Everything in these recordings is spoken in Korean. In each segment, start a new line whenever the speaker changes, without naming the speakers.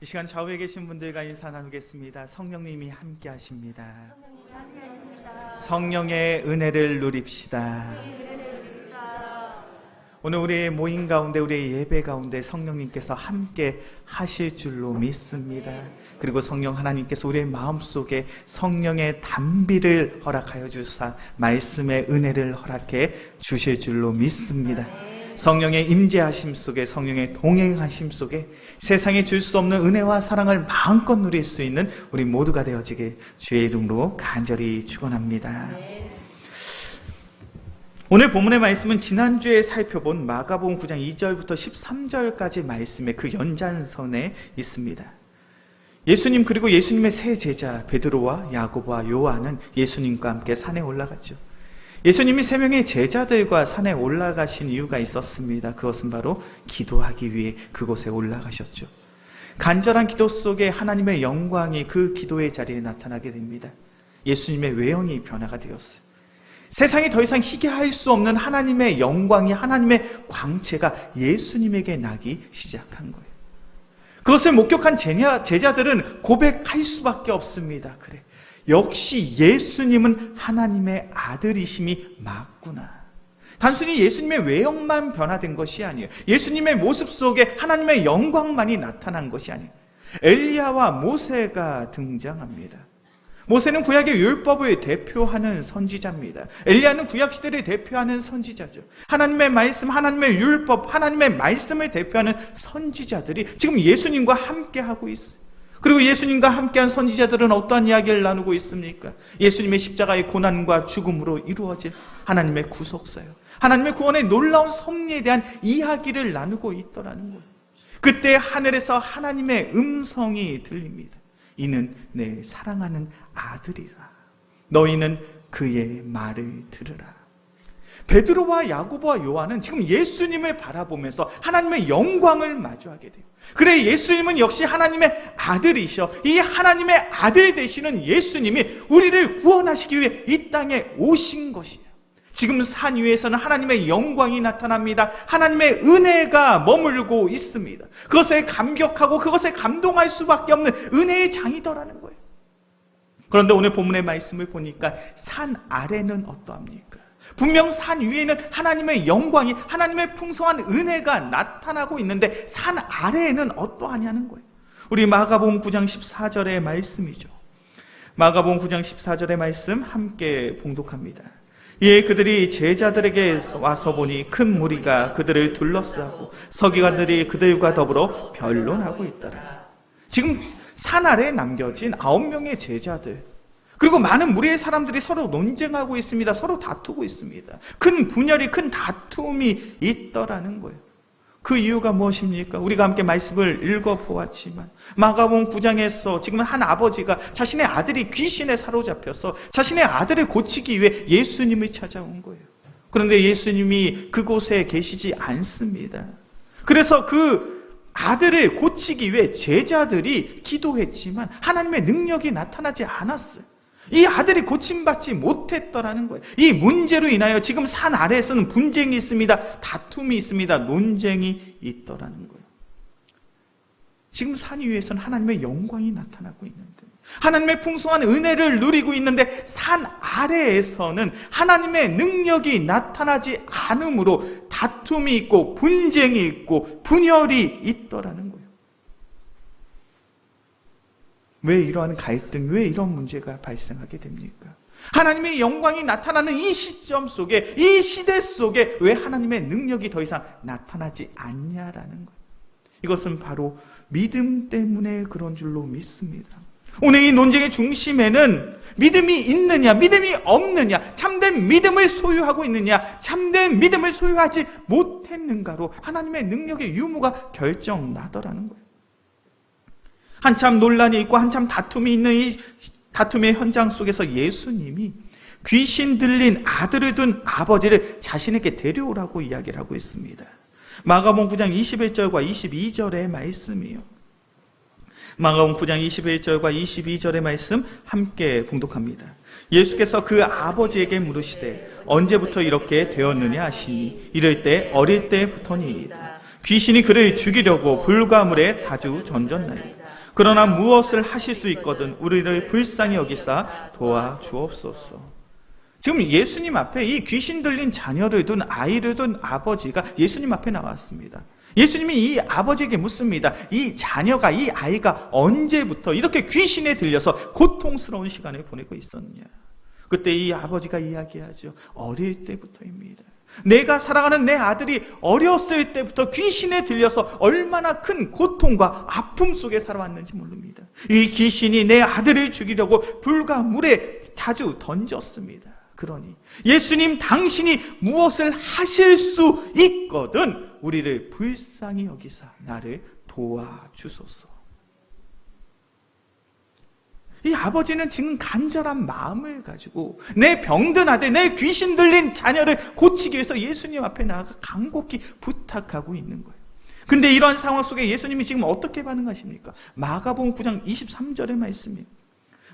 이 시간 좌우에 계신 분들과 인사 나누겠습니다. 성령님이 함께 하십니다. 성령의 은혜를 누립시다. 오늘 우리의 모임 가운데, 우리의 예배 가운데 성령님께서 함께 하실 줄로 믿습니다. 그리고 성령 하나님께서 우리의 마음속에 성령의 단비를 허락하여 주사 말씀의 은혜를 허락해 주실 줄로 믿습니다. 성령의 임재하심 속에, 성령의 동행하심 속에 세상에 줄 수 없는 은혜와 사랑을 마음껏 누릴 수 있는 우리 모두가 되어지길 주의 이름으로 간절히 축원합니다. 오늘 본문의 말씀은 지난주에 살펴본 마가복음 9장 2절부터 13절까지 말씀의 그 연장선에 있습니다. 예수님 그리고 예수님의 세 제자 베드로와 야고보와 요한은 예수님과 함께 산에 올라갔죠. 예수님이 세 명의 제자들과 산에 올라가신 이유가 있었습니다. 그것은 바로 기도하기 위해 그곳에 올라가셨죠. 간절한 기도 속에 하나님의 영광이 그 기도의 자리에 나타나게 됩니다. 예수님의 외형이 변화가 되었어요. 세상이 더 이상 희게 할 수 없는 하나님의 영광이, 하나님의 광채가 예수님에게 나기 시작한 거예요. 그것을 목격한 제자들은 고백할 수밖에 없습니다. 그래, 역시 예수님은 하나님의 아들이심이 맞구나. 단순히 예수님의 외형만 변화된 것이 아니에요. 예수님의 모습 속에 하나님의 영광만이 나타난 것이 아니에요. 엘리야와 모세가 등장합니다. 모세는 구약의 율법을 대표하는 선지자입니다. 엘리야는 구약시대를 대표하는 선지자죠. 하나님의 말씀, 하나님의 율법, 하나님의 말씀을 대표하는 선지자들이 지금 예수님과 함께하고 있어요. 그리고 예수님과 함께한 선지자들은 어떠한 이야기를 나누고 있습니까? 예수님의 십자가의 고난과 죽음으로 이루어진 하나님의 구속사요, 하나님의 구원의 놀라운 섭리에 대한 이야기를 나누고 있더라는 거예요. 그때 하늘에서 하나님의 음성이 들립니다. 이는 내 사랑하는 아들이라. 너희는 그의 말을 들으라. 베드로와 야고보와 요한은 지금 예수님을 바라보면서 하나님의 영광을 마주하게 돼요. 그래, 예수님은 역시 하나님의 아들이셔. 이 하나님의 아들 되시는 예수님이 우리를 구원하시기 위해 이 땅에 오신 것이에요. 지금 산 위에서는 하나님의 영광이 나타납니다. 하나님의 은혜가 머물고 있습니다. 그것에 감격하고 그것에 감동할 수밖에 없는 은혜의 장이더라는 거예요. 그런데 오늘 본문의 말씀을 보니까 산 아래는 어떠합니까? 분명 산 위에는 하나님의 영광이, 하나님의 풍성한 은혜가 나타나고 있는데 산 아래에는 어떠하냐는 거예요. 우리 마가복음 9장 14절의 말씀이죠. 마가복음 9장 14절의 말씀 함께 봉독합니다. 이에 그들이 제자들에게 와서 보니 큰 무리가 그들을 둘러싸고 서기관들이 그들과 더불어 변론하고 있더라. 지금 산 아래에 남겨진 9명의 제자들, 그리고 많은 무리의 사람들이 서로 논쟁하고 있습니다. 서로 다투고 있습니다. 큰 분열이, 큰 다툼이 있더라는 거예요. 그 이유가 무엇입니까? 우리가 함께 말씀을 읽어보았지만 마가복음 9장에서 지금 한 아버지가 자신의 아들이 귀신에 사로잡혀서 자신의 아들을 고치기 위해 예수님을 찾아온 거예요. 그런데 예수님이 그곳에 계시지 않습니다. 그래서 그 아들을 고치기 위해 제자들이 기도했지만 하나님의 능력이 나타나지 않았어요. 이 아들이 고침받지 못했더라는 거예요. 이 문제로 인하여 지금 산 아래에서는 분쟁이 있습니다. 다툼이 있습니다. 논쟁이 있더라는 거예요. 지금 산 위에서는 하나님의 영광이 나타나고 있는데, 하나님의 풍성한 은혜를 누리고 있는데 산 아래에서는 하나님의 능력이 나타나지 않으므로 다툼이 있고 분쟁이 있고 분열이 있더라는 거예요. 왜 이러한 갈등, 왜 이런 문제가 발생하게 됩니까? 하나님의 영광이 나타나는 이 시점 속에, 이 시대 속에 왜 하나님의 능력이 더 이상 나타나지 않냐라는 거예요. 이것은 바로 믿음 때문에 그런 줄로 믿습니다. 오늘 이 논쟁의 중심에는 믿음이 있느냐, 믿음이 없느냐, 참된 믿음을 소유하고 있느냐, 참된 믿음을 소유하지 못했는가로 하나님의 능력의 유무가 결정나더라는 거예요. 한참 논란이 있고 한참 다툼이 있는 이 다툼의 현장 속에서 예수님이 귀신 들린 아들을 둔 아버지를 자신에게 데려오라고 이야기를 하고 있습니다. 마가복음 9장 21절과 22절의 말씀이요. 마가복음 9장 21절과 22절의 말씀 함께 봉독합니다. 예수께서 그 아버지에게 물으시되 언제부터 이렇게 되었느냐 하시니 이를 때 어릴 때부터니이다. 귀신이 그를 죽이려고 불가물에 다주 던졌나이다. 그러나 무엇을 하실 수 있거든 우리를 불쌍히 여기사 도와주옵소서. 지금 예수님 앞에 이 귀신 들린 자녀를 둔 아이를 둔 아버지가 예수님 앞에 나왔습니다. 예수님이 이 아버지에게 묻습니다. 이 자녀가, 이 아이가 언제부터 이렇게 귀신에 들려서 고통스러운 시간을 보내고 있었냐. 그때 이 아버지가 이야기하죠. 어릴 때부터입니다. 내가 사랑하는 내 아들이 어렸을 때부터 귀신에 들려서 얼마나 큰 고통과 아픔 속에 살아왔는지 모릅니다. 이 귀신이 내 아들을 죽이려고 불과 물에 자주 던졌습니다. 그러니 예수님, 당신이 무엇을 하실 수 있거든 우리를 불쌍히 여기사 나를 도와주소서. 이 아버지는 지금 간절한 마음을 가지고 내 병든 아들, 내 귀신 들린 자녀를 고치기 위해서 예수님 앞에 나아가 간곡히 부탁하고 있는 거예요. 근데 이런 상황 속에 예수님이 지금 어떻게 반응하십니까? 마가복음 9장 23절의 말씀이에요.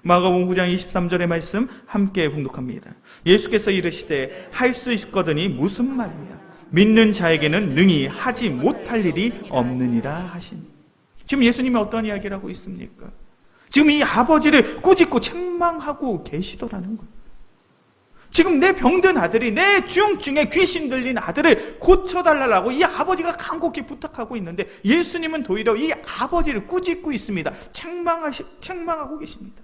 마가복음 9장 23절의 말씀 함께 봉독합니다. 예수께서 이르시되 할 수 있거든이 무슨 말이냐? 믿는 자에게는 능히 하지 못할 일이 없느니라 하시니. 지금 예수님이 어떤 이야기를 하고 있습니까? 지금 이 아버지를 꾸짖고 책망하고 계시더라는 거예요. 지금 내 병든 아들이, 내 중증에 귀신 들린 아들을 고쳐달라고 이 아버지가 간곡히 부탁하고 있는데 예수님은 도리어 이 아버지를 꾸짖고 있습니다. 책망하고 계십니다.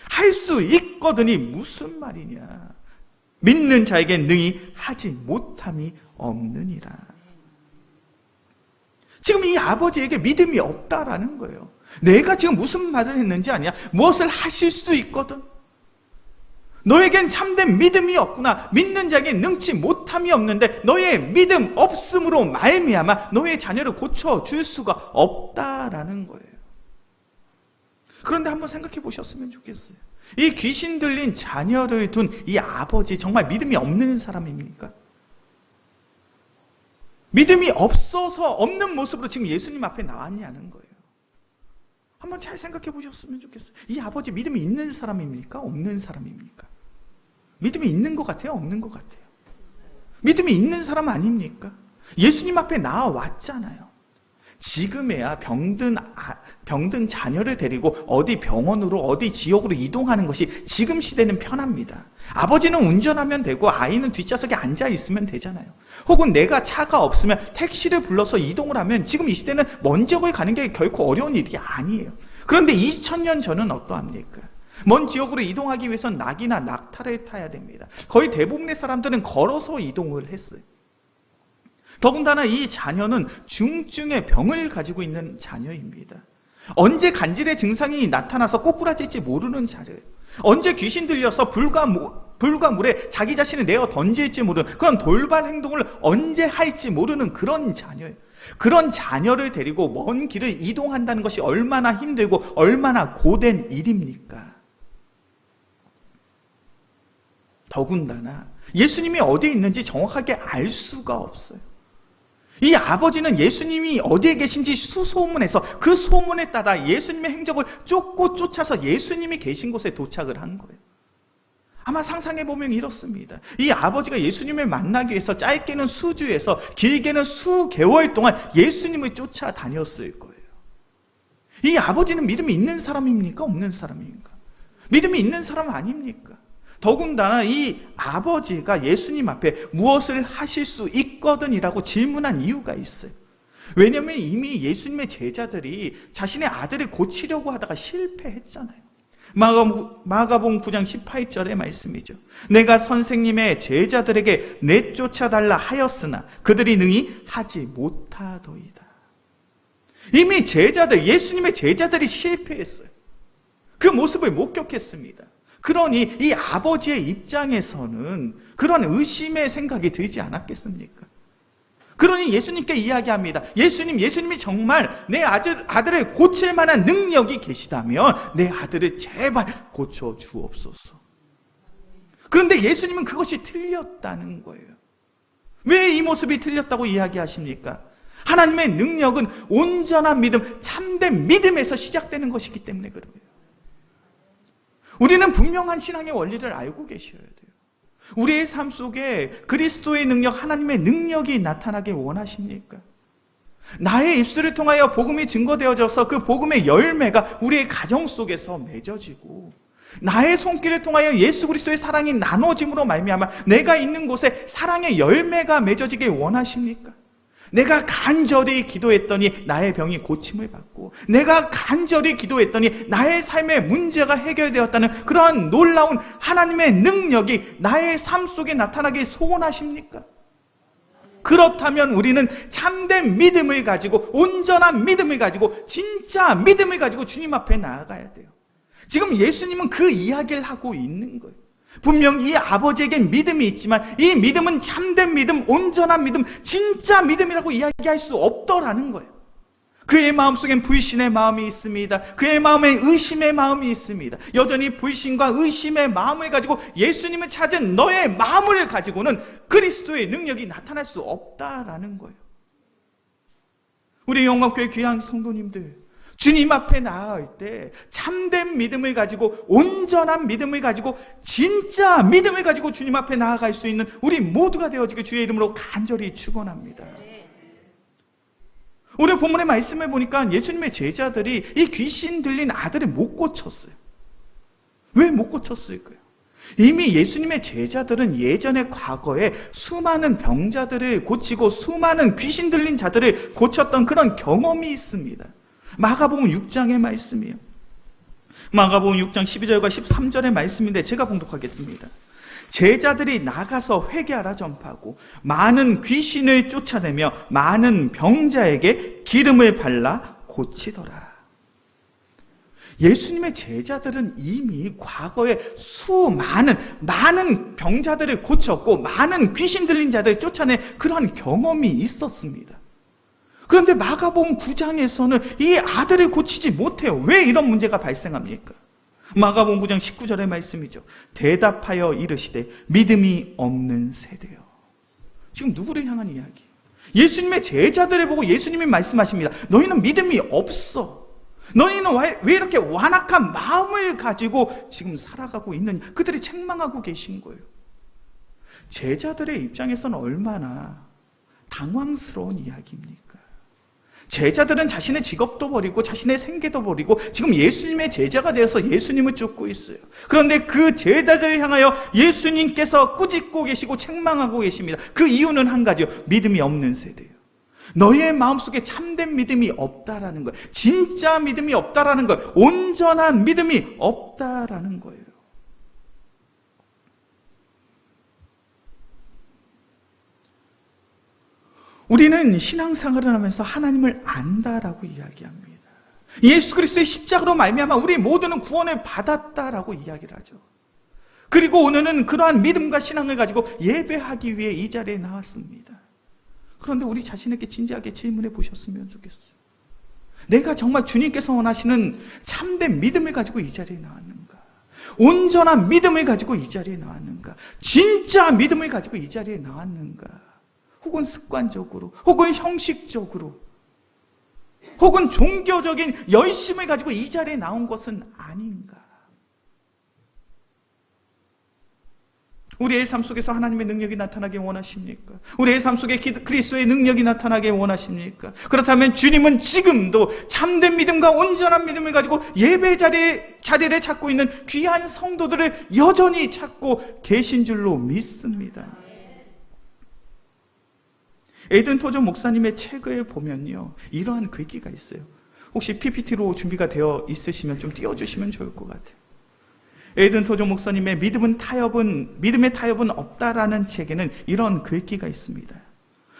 할 수 있거든이 무슨 말이냐? 믿는 자에게 능히 하지 못함이 없느니라. 지금 이 아버지에게 믿음이 없다라는 거예요. 내가 지금 무슨 말을 했는지 아냐? 무엇을 하실 수 있거든. 너에겐 참된 믿음이 없구나. 믿는 자에게 능치 못함이 없는데 너의 믿음 없음으로 말미암아 너의 자녀를 고쳐줄 수가 없다라는 거예요. 그런데 한번 생각해 보셨으면 좋겠어요. 이 귀신 들린 자녀를 둔 이 아버지 정말 믿음이 없는 사람입니까? 믿음이 없어서 없는 모습으로 지금 예수님 앞에 나왔냐는 거예요. 한번 잘 생각해 보셨으면 좋겠어요. 이 아버지 믿음이 있는 사람입니까? 없는 사람입니까? 믿음이 있는 것 같아요? 없는 것 같아요? 믿음이 있는 사람 아닙니까? 예수님 앞에 나와왔잖아요. 지금에야 병든 자녀를 데리고 어디 병원으로 어디 지역으로 이동하는 것이 지금 시대는 편합니다. 아버지는 운전하면 되고 아이는 뒷좌석에 앉아 있으면 되잖아요. 혹은 내가 차가 없으면 택시를 불러서 이동을 하면 지금 이 시대는 먼 지역을 가는 게 결코 어려운 일이 아니에요. 그런데 2000년 전은 어떠합니까? 먼 지역으로 이동하기 위해서는 낙이나 낙타를 타야 됩니다. 거의 대부분의 사람들은 걸어서 이동을 했어요. 더군다나 이 자녀는 중증의 병을 가지고 있는 자녀입니다. 언제 간질의 증상이 나타나서 꼬꾸라질지 모르는 자녀예요. 언제 귀신 들려서 불과 물에 자기 자신을 내어 던질지 모르는 그런 돌발 행동을 언제 할지 모르는 그런 자녀예요. 그런 자녀를 데리고 먼 길을 이동한다는 것이 얼마나 힘들고 얼마나 고된 일입니까? 더군다나 예수님이 어디에 있는지 정확하게 알 수가 없어요. 이 아버지는 예수님이 어디에 계신지 수소문해서 그 소문에 따라 예수님의 행적을 쫓아서 예수님이 계신 곳에 도착을 한 거예요. 아마 상상해보면 이렇습니다. 이 아버지가 예수님을 만나기 위해서 짧게는 수주에서 길게는 수개월 동안 예수님을 쫓아다녔을 거예요. 이 아버지는 믿음이 있는 사람입니까? 없는 사람입니까? 믿음이 있는 사람 아닙니까? 더군다나 이 아버지가 예수님 앞에 무엇을 하실 수 있거든이라고 질문한 이유가 있어요. 왜냐하면 이미 예수님의 제자들이 자신의 아들을 고치려고 하다가 실패했잖아요. 마가복음 9장 18절의 말씀이죠. 내가 선생님의 제자들에게 내쫓아달라 하였으나 그들이 능히 하지 못하더이다. 이미 예수님의 제자들이 실패했어요. 그 모습을 목격했습니다. 그러니 이 아버지의 입장에서는 그런 의심의 생각이 들지 않았겠습니까? 그러니 예수님께 이야기합니다. 예수님이 정말 내 아들을 고칠 만한 능력이 계시다면 내 아들을 제발 고쳐 주옵소서. 그런데 예수님은 그것이 틀렸다는 거예요. 왜 이 모습이 틀렸다고 이야기하십니까? 하나님의 능력은 온전한 믿음, 참된 믿음에서 시작되는 것이기 때문에 그래요. 우리는 분명한 신앙의 원리를 알고 계셔야 돼요. 우리의 삶 속에 그리스도의 능력, 하나님의 능력이 나타나길 원하십니까? 나의 입술을 통하여 복음이 증거되어져서 그 복음의 열매가 우리의 가정 속에서 맺어지고, 나의 손길을 통하여 예수 그리스도의 사랑이 나눠짐으로 말미암아 내가 있는 곳에 사랑의 열매가 맺어지길 원하십니까? 내가 간절히 기도했더니 나의 병이 고침을 받고, 내가 간절히 기도했더니 나의 삶의 문제가 해결되었다는 그러한 놀라운 하나님의 능력이 나의 삶 속에 나타나길 소원하십니까? 그렇다면 우리는 참된 믿음을 가지고, 온전한 믿음을 가지고, 진짜 믿음을 가지고 주님 앞에 나아가야 돼요. 지금 예수님은 그 이야기를 하고 있는 거예요. 분명 이 아버지에겐 믿음이 있지만 이 믿음은 참된 믿음, 온전한 믿음, 진짜 믿음이라고 이야기할 수 없더라는 거예요. 그의 마음속엔 불신의 마음이 있습니다. 그의 마음에 의심의 마음이 있습니다. 여전히 불신과 의심의 마음을 가지고 예수님을 찾은 너의 마음을 가지고는 그리스도의 능력이 나타날 수 없다라는 거예요. 우리 영광교회 귀한 성도님들, 주님 앞에 나아갈 때 참된 믿음을 가지고, 온전한 믿음을 가지고, 진짜 믿음을 가지고 주님 앞에 나아갈 수 있는 우리 모두가 되어지길 주의 이름으로 간절히 축원합니다. 오늘 본문의 말씀을 보니까 예수님의 제자들이 이 귀신 들린 아들을 못 고쳤어요. 왜 못 고쳤을까요? 이미 예수님의 제자들은 예전의 과거에 수많은 병자들을 고치고 수많은 귀신 들린 자들을 고쳤던 그런 경험이 있습니다. 마가복음 6장의 말씀이에요. 마가복음 6장 12절과 13절의 말씀인데 제가 봉독하겠습니다. 제자들이 나가서 회개하라 전파하고 많은 귀신을 쫓아내며 많은 병자에게 기름을 발라 고치더라. 예수님의 제자들은 이미 과거에 많은 병자들을 고쳤고 많은 귀신 들린 자들을 쫓아낸 그런 경험이 있었습니다. 그런데 마가복음 9장에서는 이 아들을 고치지 못해요. 왜 이런 문제가 발생합니까? 마가복음 9장 19절의 말씀이죠. 대답하여 이르시되 믿음이 없는 세대요. 지금 누구를 향한 이야기? 예수님의 제자들을 보고 예수님이 말씀하십니다. 너희는 믿음이 없어. 너희는 왜 이렇게 완악한 마음을 가지고 지금 살아가고 있느냐. 그들이 책망하고 계신 거예요. 제자들의 입장에서는 얼마나 당황스러운 이야기입니까? 제자들은 자신의 직업도 버리고 자신의 생계도 버리고 지금 예수님의 제자가 되어서 예수님을 쫓고 있어요. 그런데 그 제자들을 향하여 예수님께서 꾸짖고 계시고 책망하고 계십니다. 그 이유는 한 가지요. 믿음이 없는 세대예요. 너희의 마음속에 참된 믿음이 없다라는 거예요. 진짜 믿음이 없다라는 거예요. 온전한 믿음이 없다라는 거예요. 우리는 신앙생활을 하면서 하나님을 안다라고 이야기합니다. 예수 그리스도의 십자가로 말미암아 우리 모두는 구원을 받았다라고 이야기를 하죠. 그리고 오늘은 그러한 믿음과 신앙을 가지고 예배하기 위해 이 자리에 나왔습니다. 그런데 우리 자신에게 진지하게 질문해 보셨으면 좋겠어요. 내가 정말 주님께서 원하시는 참된 믿음을 가지고 이 자리에 나왔는가? 온전한 믿음을 가지고 이 자리에 나왔는가? 진짜 믿음을 가지고 이 자리에 나왔는가? 혹은 습관적으로, 혹은 형식적으로, 혹은 종교적인 열심을 가지고 이 자리에 나온 것은 아닌가? 우리의 삶 속에서 하나님의 능력이 나타나게 원하십니까? 우리의 삶 속에 그리스도의 능력이 나타나게 원하십니까? 그렇다면 주님은 지금도 참된 믿음과 온전한 믿음을 가지고 예배 자리를 찾고 있는 귀한 성도들을 여전히 찾고 계신 줄로 믿습니다. 에이든 토저 목사님의 책을 보면요, 이러한 글귀가 있어요. 혹시 PPT로 준비가 되어 있으시면 좀 띄워주시면 좋을 것 같아요. 에이든 토저 목사님의 믿음의 타협은 없다라는 책에는 이런 글귀가 있습니다.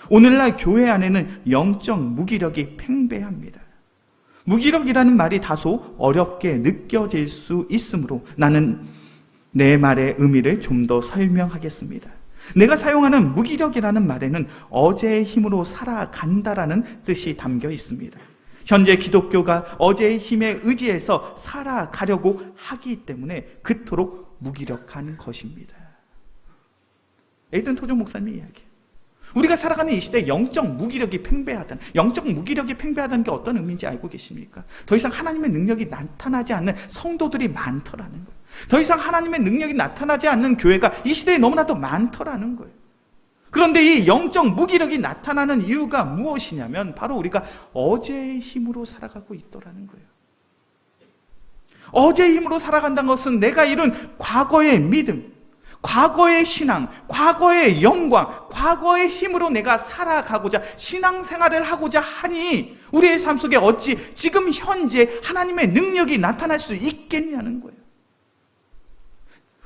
오늘날 교회 안에는 영적 무기력이 팽배합니다. 무기력이라는 말이 다소 어렵게 느껴질 수 있으므로 나는 내 말의 의미를 좀 더 설명하겠습니다. 내가 사용하는 무기력이라는 말에는 어제의 힘으로 살아간다라는 뜻이 담겨 있습니다. 현재 기독교가 어제의 힘에 의지해서 살아가려고 하기 때문에 그토록 무기력한 것입니다. 에이든 토저 목사님의 이야기. 우리가 살아가는 이 시대에 영적 무기력이 팽배하다는, 영적 무기력이 팽배하다는 게 어떤 의미인지 알고 계십니까? 더 이상 하나님의 능력이 나타나지 않는 성도들이 많더라는 거예요. 더 이상 하나님의 능력이 나타나지 않는 교회가 이 시대에 너무나도 많더라는 거예요. 그런데 이 영적 무기력이 나타나는 이유가 무엇이냐면 바로 우리가 어제의 힘으로 살아가고 있더라는 거예요. 어제의 힘으로 살아간다는 것은 내가 이룬 과거의 믿음, 과거의 신앙, 과거의 영광, 과거의 힘으로 내가 살아가고자 신앙생활을 하고자 하니 우리의 삶 속에 어찌 지금 현재 하나님의 능력이 나타날 수 있겠냐는 거예요.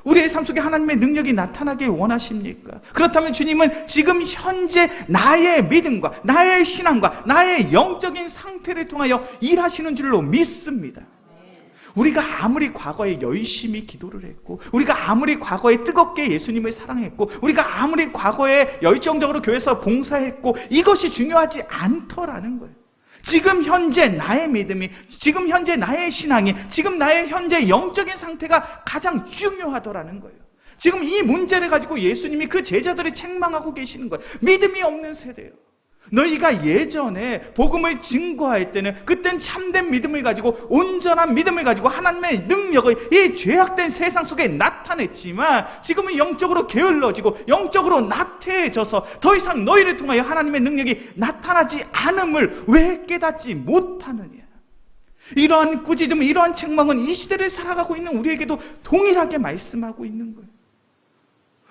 우리의 삶 속에 하나님의 능력이 나타나길 원하십니까? 그렇다면 주님은 지금 현재 나의 믿음과 나의 신앙과 나의 영적인 상태를 통하여 일하시는 줄로 믿습니다. 우리가 아무리 과거에 열심히 기도를 했고, 우리가 아무리 과거에 뜨겁게 예수님을 사랑했고, 우리가 아무리 과거에 열정적으로 교회에서 봉사했고, 이것이 중요하지 않더라는 거예요. 지금 현재 나의 믿음이, 지금 현재 나의 신앙이, 지금 나의 현재 영적인 상태가 가장 중요하더라는 거예요. 지금 이 문제를 가지고 예수님이 그 제자들을 책망하고 계시는 거예요. 믿음이 없는 세대예요. 너희가 예전에 복음을 증거할 때는 그땐 참된 믿음을 가지고, 온전한 믿음을 가지고 하나님의 능력을 이 죄악된 세상 속에 나타냈지만 지금은 영적으로 게을러지고 영적으로 나태해져서 더 이상 너희를 통하여 하나님의 능력이 나타나지 않음을 왜 깨닫지 못하느냐. 이러한 꾸짖음, 이러한 책망은 이 시대를 살아가고 있는 우리에게도 동일하게 말씀하고 있는 거예요.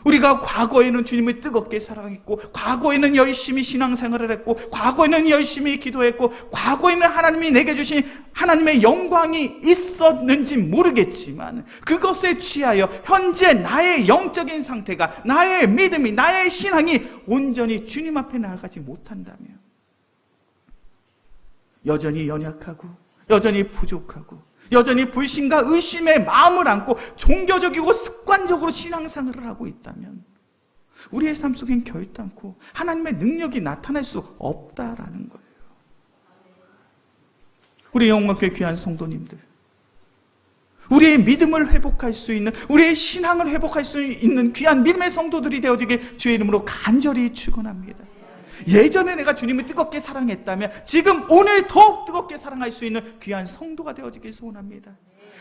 우리가 과거에는 주님을 뜨겁게 사랑했고, 과거에는 열심히 신앙생활을 했고, 과거에는 열심히 기도했고, 과거에는 하나님이 내게 주신 하나님의 영광이 있었는지 모르겠지만 그것에 취하여 현재 나의 영적인 상태가, 나의 믿음이, 나의 신앙이 온전히 주님 앞에 나아가지 못한다면 여전히 연약하고 여전히 부족하고 여전히 불신과 의심의 마음을 안고 종교적이고 습관적으로 신앙생활을 하고 있다면 우리의 삶 속엔 결단코 하나님의 능력이 나타날 수 없다라는 거예요. 우리 영광교회 귀한 성도님들, 우리의 믿음을 회복할 수 있는, 우리의 신앙을 회복할 수 있는 귀한 믿음의 성도들이 되어지길 주의 이름으로 간절히 축원합니다. 예전에 내가 주님을 뜨겁게 사랑했다면 지금 오늘 더욱 뜨겁게 사랑할 수 있는 귀한 성도가 되어지길 소원합니다.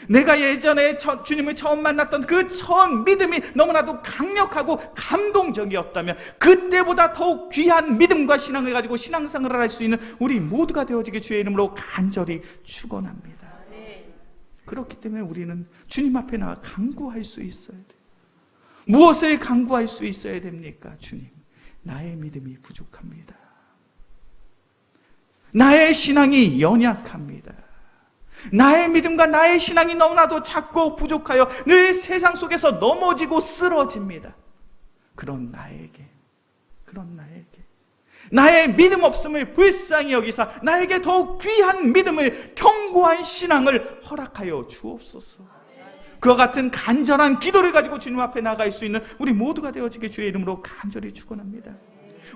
내가 예전에 주님을 처음 만났던 그 처음 믿음이 너무나도 강력하고 감동적이었다면 그때보다 더욱 귀한 믿음과 신앙을 가지고 신앙생활을 할 수 있는 우리 모두가 되어지길 주의 이름으로 간절히 축원합니다. 그렇기 때문에 우리는 주님 앞에 나가 간구할 수 있어야 돼요. 무엇을 간구할 수 있어야 됩니까? 주님, 나의 믿음이 부족합니다. 나의 신앙이 연약합니다. 나의 믿음과 나의 신앙이 너무나도 작고 부족하여 늘 세상 속에서 넘어지고 쓰러집니다. 그런 나에게 나의 믿음 없음을 불쌍히 여기사 나에게 더욱 귀한 믿음을, 견고한 신앙을 허락하여 주옵소서. 그와 같은 간절한 기도를 가지고 주님 앞에 나갈 수 있는 우리 모두가 되어지게 주의 이름으로 간절히 축원합니다.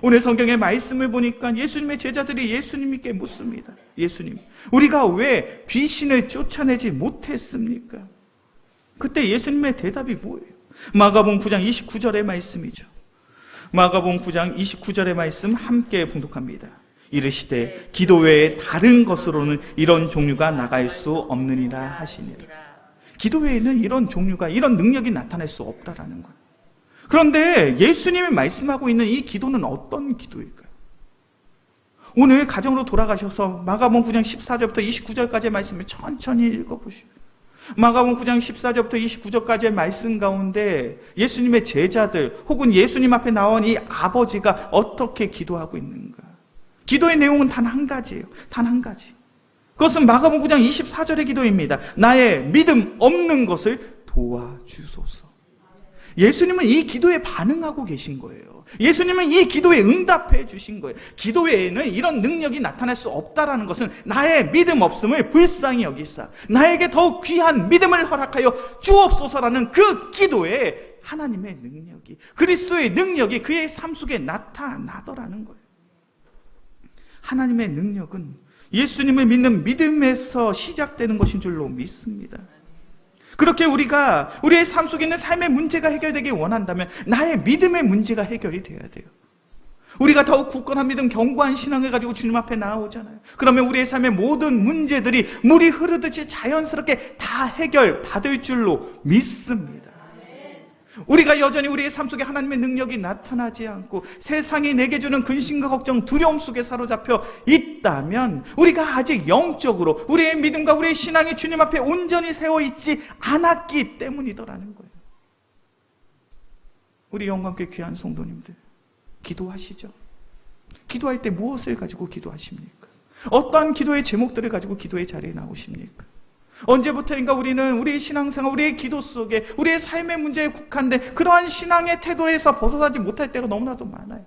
오늘 성경의 말씀을 보니까 예수님의 제자들이 예수님께 묻습니다. 예수님, 우리가 왜 귀신을 쫓아내지 못했습니까? 그때 예수님의 대답이 뭐예요? 마가복음 9장 29절의 말씀이죠. 마가복음 9장 29절의 말씀 함께 봉독합니다. 이르시되 기도 외에 다른 것으로는 이런 종류가 나갈 수 없느니라 하시니라. 기도 외에는 이런 종류가, 이런 능력이 나타날 수 없다라는 거예요. 그런데 예수님이 말씀하고 있는 이 기도는 어떤 기도일까요? 오늘 가정으로 돌아가셔서 마가복음 9장 14절부터 29절까지의 말씀을 천천히 읽어보시고, 마가복음 9장 14절부터 29절까지의 말씀 가운데 예수님의 제자들 혹은 예수님 앞에 나온 이 아버지가 어떻게 기도하고 있는가? 기도의 내용은 단 한 가지예요. 단 한 가지. 그것은 마가복음 9장 24절의 기도입니다. 나의 믿음 없는 것을 도와주소서. 예수님은 이 기도에 반응하고 계신 거예요. 예수님은 이 기도에 응답해 주신 거예요. 기도 외에는 이런 능력이 나타날 수 없다라는 것은 나의 믿음 없음을 불쌍히 여기사 나에게 더욱 귀한 믿음을 허락하여 주옵소서라는 그 기도에 하나님의 능력이, 그리스도의 능력이 그의 삶 속에 나타나더라는 거예요. 하나님의 능력은 예수님을 믿는 믿음에서 시작되는 것인 줄로 믿습니다. 그렇게 우리가 우리의 삶 속에 있는 삶의 문제가 해결되길 원한다면 나의 믿음의 문제가 해결이 돼야 돼요. 우리가 더욱 굳건한 믿음, 견고한 신앙을 가지고 주님 앞에 나아오잖아요. 그러면 우리의 삶의 모든 문제들이 물이 흐르듯이 자연스럽게 다 해결받을 줄로 믿습니다. 우리가 여전히 우리의 삶 속에 하나님의 능력이 나타나지 않고 세상이 내게 주는 근심과 걱정, 두려움 속에 사로잡혀 있다면 우리가 아직 영적으로 우리의 믿음과 우리의 신앙이 주님 앞에 온전히 세워 있지 않았기 때문이더라는 거예요. 우리 영광교회 귀한 성도님들, 기도하시죠. 기도할 때 무엇을 가지고 기도하십니까? 어떠한 기도의 제목들을 가지고 기도의 자리에 나오십니까? 언제부터인가 우리는 우리의 신앙생활, 우리의 기도 속에 우리의 삶의 문제에 국한된 그러한 신앙의 태도에서 벗어나지 못할 때가 너무나도 많아요.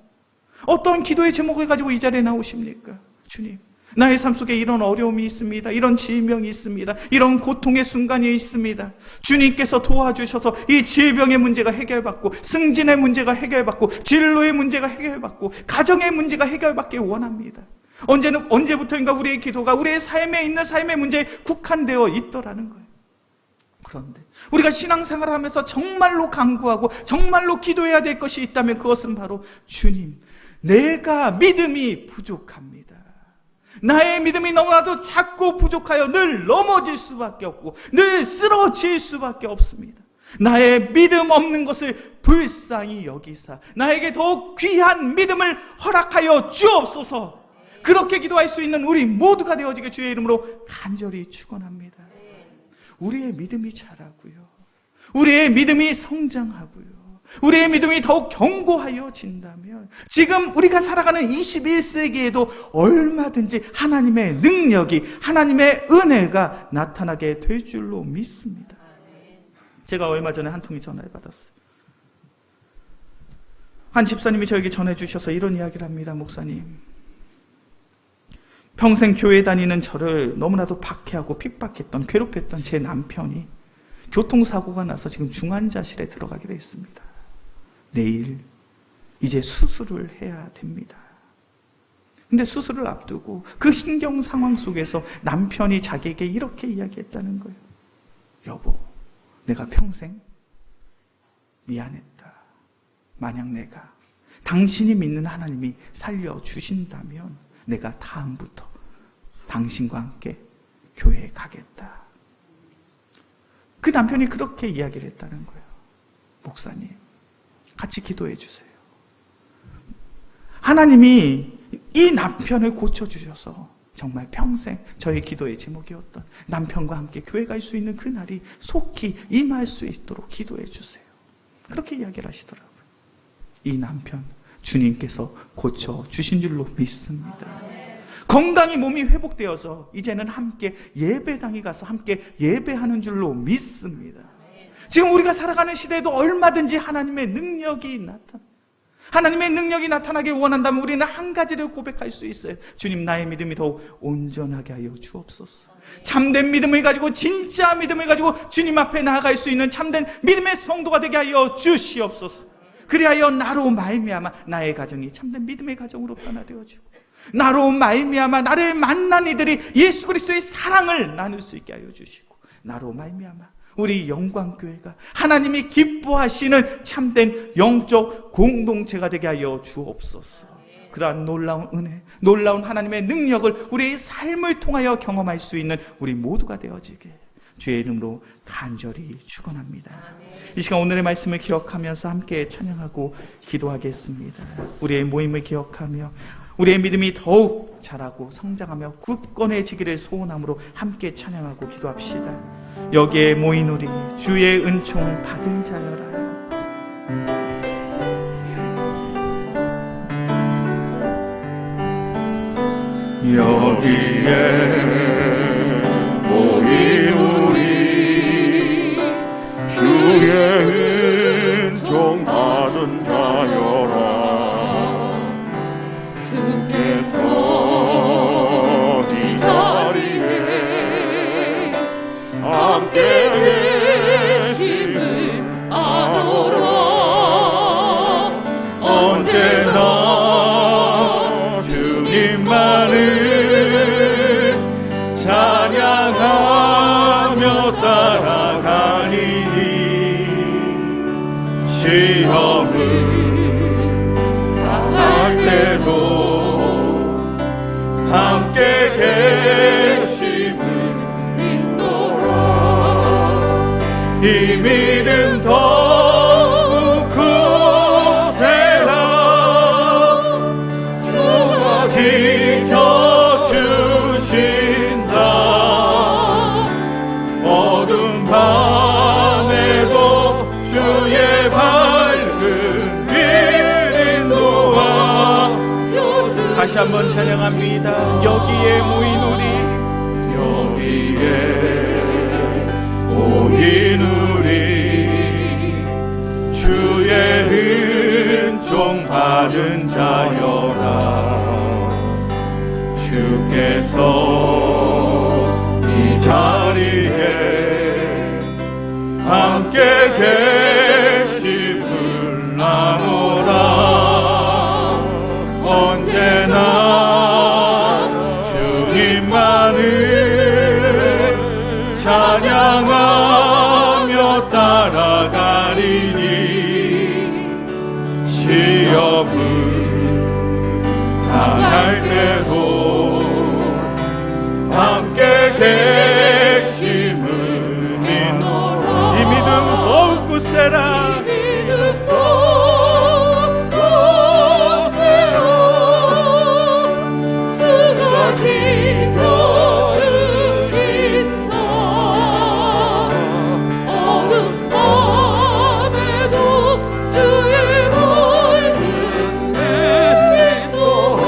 어떤 기도의 제목을 가지고 이 자리에 나오십니까? 주님, 나의 삶 속에 이런 어려움이 있습니다. 이런 질병이 있습니다. 이런 고통의 순간이 있습니다. 주님께서 도와주셔서 이 질병의 문제가 해결받고, 승진의 문제가 해결받고, 진로의 문제가 해결받고, 가정의 문제가 해결받길 원합니다. 언제부터인가 우리의 기도가 우리의 삶에 있는 삶의 문제에 국한되어 있더라는 거예요. 그런데 우리가 신앙생활을 하면서 정말로 간구하고 정말로 기도해야 될 것이 있다면 그것은 바로 주님, 내가 믿음이 부족합니다. 나의 믿음이 너무나도 작고 부족하여 늘 넘어질 수밖에 없고 늘 쓰러질 수밖에 없습니다. 나의 믿음 없는 것을 불쌍히 여기사 나에게 더욱 귀한 믿음을 허락하여 주옵소서. 그렇게 기도할 수 있는 우리 모두가 되어지게 주의 이름으로 간절히 축원합니다. 우리의 믿음이 자라고요, 우리의 믿음이 성장하고요, 우리의 믿음이 더욱 견고하여진다면 지금 우리가 살아가는 21세기에도 얼마든지 하나님의 능력이, 하나님의 은혜가 나타나게 될 줄로 믿습니다. 제가 얼마 전에 한 통의 전화를 받았어요. 한 집사님이 저에게 전해주셔서 이런 이야기를 합니다. 목사님, 평생 교회 다니는 저를 너무나도 박해하고 핍박했던, 괴롭혔던 제 남편이 교통사고가 나서 지금 중환자실에 들어가게 됐습니다. 내일 이제 수술을 해야 됩니다. 근데 수술을 앞두고 그 신경 상황 속에서 남편이 자기에게 이렇게 이야기했다는 거예요. 여보, 내가 평생 미안했다. 만약 내가 당신이 믿는 하나님이 살려주신다면 내가 다음부터 당신과 함께 교회에 가겠다. 그 남편이 그렇게 이야기를 했다는 거예요. 목사님, 같이 기도해 주세요. 하나님이 이 남편을 고쳐주셔서 정말 평생 저의 기도의 제목이었던 남편과 함께 교회 갈 수 있는 그날이 속히 임할 수 있도록 기도해 주세요. 그렇게 이야기를 하시더라고요. 이 남편 주님께서 고쳐주신 줄로 믿습니다. 건강히 몸이 회복되어서 이제는 함께 예배당에 가서 함께 예배하는 줄로 믿습니다. 지금 우리가 살아가는 시대에도 얼마든지 하나님의 능력이 하나님의 능력이 나타나길 원한다면 우리는 한 가지를 고백할 수 있어요. 주님, 나의 믿음이 더욱 온전하게 하여 주옵소서. 참된 믿음을 가지고, 진짜 믿음을 가지고 주님 앞에 나아갈 수 있는 참된 믿음의 성도가 되게 하여 주시옵소서. 그리하여 나로 말미암아 나의 가정이 참된 믿음의 가정으로 변화되어지고, 나로 말미암아 나를 만난 이들이 예수 그리스도의 사랑을 나눌 수 있게 하여 주시고, 나로 말미암아 우리 영광교회가 하나님이 기뻐하시는 참된 영적 공동체가 되게 하여 주옵소서. 그러한 놀라운 은혜, 놀라운 하나님의 능력을 우리의 삶을 통하여 경험할 수 있는 우리 모두가 되어지게 주의 이름으로 간절히 축원합니다. 이 시간 오늘의 말씀을 기억하면서 함께 찬양하고 기도하겠습니다. 우리의 모임을 기억하며 우리의 믿음이 더욱 자라고 성장하며 굳건해지기를 소원함으로 함께 찬양하고 기도합시다. 여기에 모인 우리 주의 은총 받은 자여라.
여기에 모인 우리 주의 은총 받은 자여라. 주께서 이 자리에 함께 계심을 아노라. 언제나 주님만을 찬양하며 따라가리니 시험을 당할 때도 함께 계심을 믿노라. 이 믿음 더 어두운 밤에도 주의 밝은 빛 인도하.
다시 한번 찬양합니다. 여기에 모인 우리,
여기에 모인 우리 주의 은총 받은 자여라. 주께서 이 자리에 함께 계심을 나노라. 언제나 주님만을 찬양하며 따라가리니 시험을 당할 때도 함께 계심을 믿노라.
이 믿음 더욱 굳세라.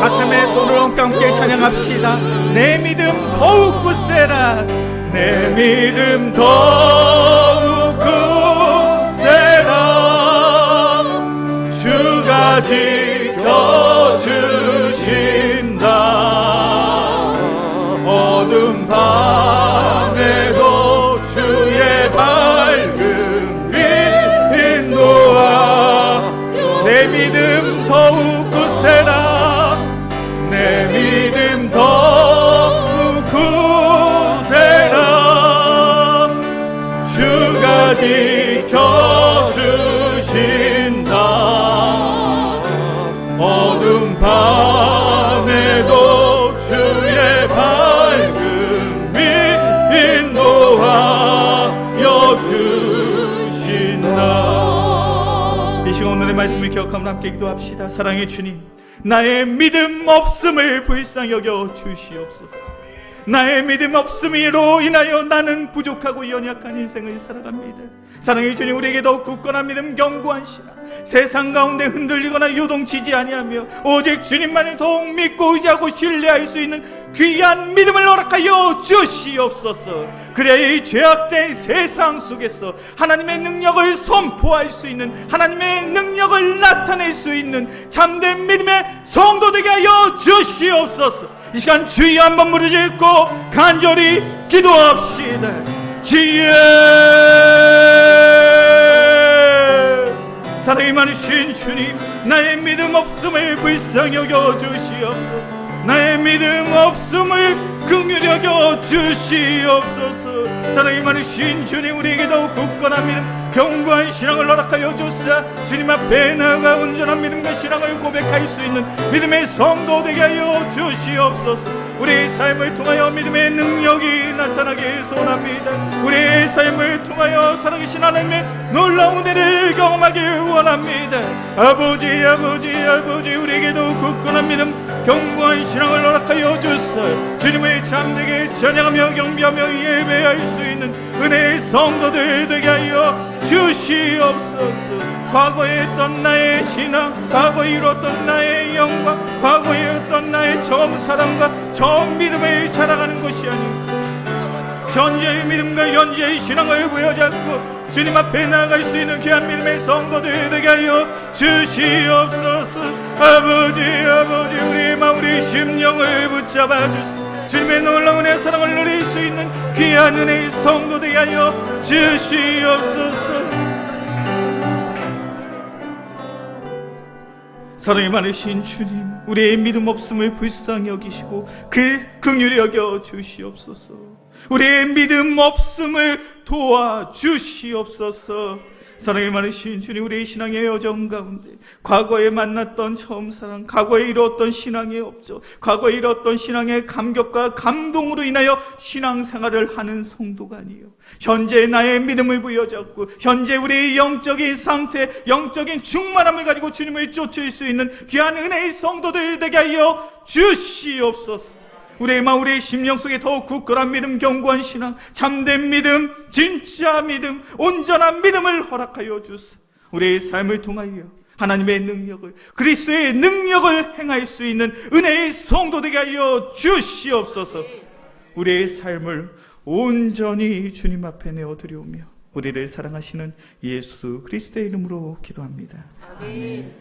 가슴에 손을 얹고 함께 찬양합시다. 내 믿음 더욱 굳세라.
내 믿음 더욱 굳세라. 주가 지켜주신다. 어두운 밤에도 주의 밝은 빛 인도하.
내 믿음 더욱 굳세라.
내 믿음 더욱 굳세라. 주가 지켜주신다. 어두운 밤에도 주의 밝은 빛 인도하여 주신다.
이 시간 오늘의 말씀을 기억하며 함께 기도합시다. 사랑의 주님, 나의 믿음 없음을 불쌍히 여겨 주시옵소서. 나의 믿음 없음으로 인하여 나는 부족하고 연약한 인생을 살아갑니다. 사랑의 주님, 우리에게 더욱 굳건한 믿음, 견고한 신앙, 세상 가운데 흔들리거나 요동치지 아니하며 오직 주님만을 더욱 믿고 의지하고 신뢰할 수 있는 귀한 믿음을 허락하여 주시옵소서. 그래야 이 죄악된 세상 속에서 하나님의 능력을 선포할 수 있는, 하나님의 능력을 나타낼 수 있는 참된 믿음의 성도 되게 하여 주시옵소서. 이 시간 주여 한번 무릎짓고 간절히 기도합시다. 주여, 사랑이 많으신 주님, 나의 믿음 없음을 불쌍히 여겨 주시옵소서. 나의 믿음 없음을 긍휼히 여겨 주시옵소서. 사랑이 많으신 주님, 우리에게 더욱 굳건한 믿음, 견고한 신앙을 허락하여 주사 주님 앞에 나아가 온전한 믿음과 신앙을 고백할 수 있는 믿음의 성도 되게 하여 주시옵소서. 우리의 삶을 통하여 믿음의 능력이 나타나게 소원합니다. 우리의 삶을 통하여 살아계신 하나님의 놀라운 은혜를 경험하길 원합니다. 아버지, 아버지, 아버지, 우리에게 더욱 굳건한 믿음, 견고한 신앙을 허락하여 주사 주님을 참되게 찬양하며 경배하며 예배할 수 있는 은혜의 성도들 되게 하여 주시옵소서. 과거에 했던 나의 신앙, 과거에 이루었던 나의 영광, 과거에 이루었던 나의 처음 사랑과 처음 믿음을 자랑하는 것이 아니오 현재의 믿음과 현재의 신앙을 부여잡고 주님 앞에 나아갈 수 있는 귀한 믿음의 성도들 되게 하여 주시옵소서. 아버지, 아버지, 우리의 마음, 우리의 심령을 붙잡아 주소서. 주님의 놀라운 은혜의 사랑을 누릴 수 있는 귀한 은혜의 성도 되게 하여 주시옵소서. 사랑이 많으신 주님, 우리의 믿음 없음을 불쌍히 여기시고 그 긍휼히 여겨 주시옵소서. 우리의 믿음 없음을 도와주시옵소서. 사랑이 많으신 주님, 우리의 신앙의 여정 가운데 과거에 만났던 처음 사랑, 과거에 이루었던 신앙의 업적, 과거에 이루었던 신앙의 감격과 감동으로 인하여 신앙생활을 하는 성도가 아니요 현재 나의 믿음을 부여잡고 현재 우리의 영적인 상태, 영적인 충만함을 가지고 주님을 쫓을 수 있는 귀한 은혜의 성도들 되게 하여 주시옵소서. 우리의 마음, 우리의 심령 속에 더욱 굳건한 믿음, 견고한 신앙, 참된 믿음, 진짜 믿음, 온전한 믿음을 허락하여 주사 우리의 삶을 통하여 하나님의 능력을, 그리스도의 능력을 행할 수 있는 은혜의 성도 되게 하여 주시옵소서. 우리의 삶을 온전히 주님 앞에 내어드리오며 우리를 사랑하시는 예수 그리스도의 이름으로 기도합니다. 아멘.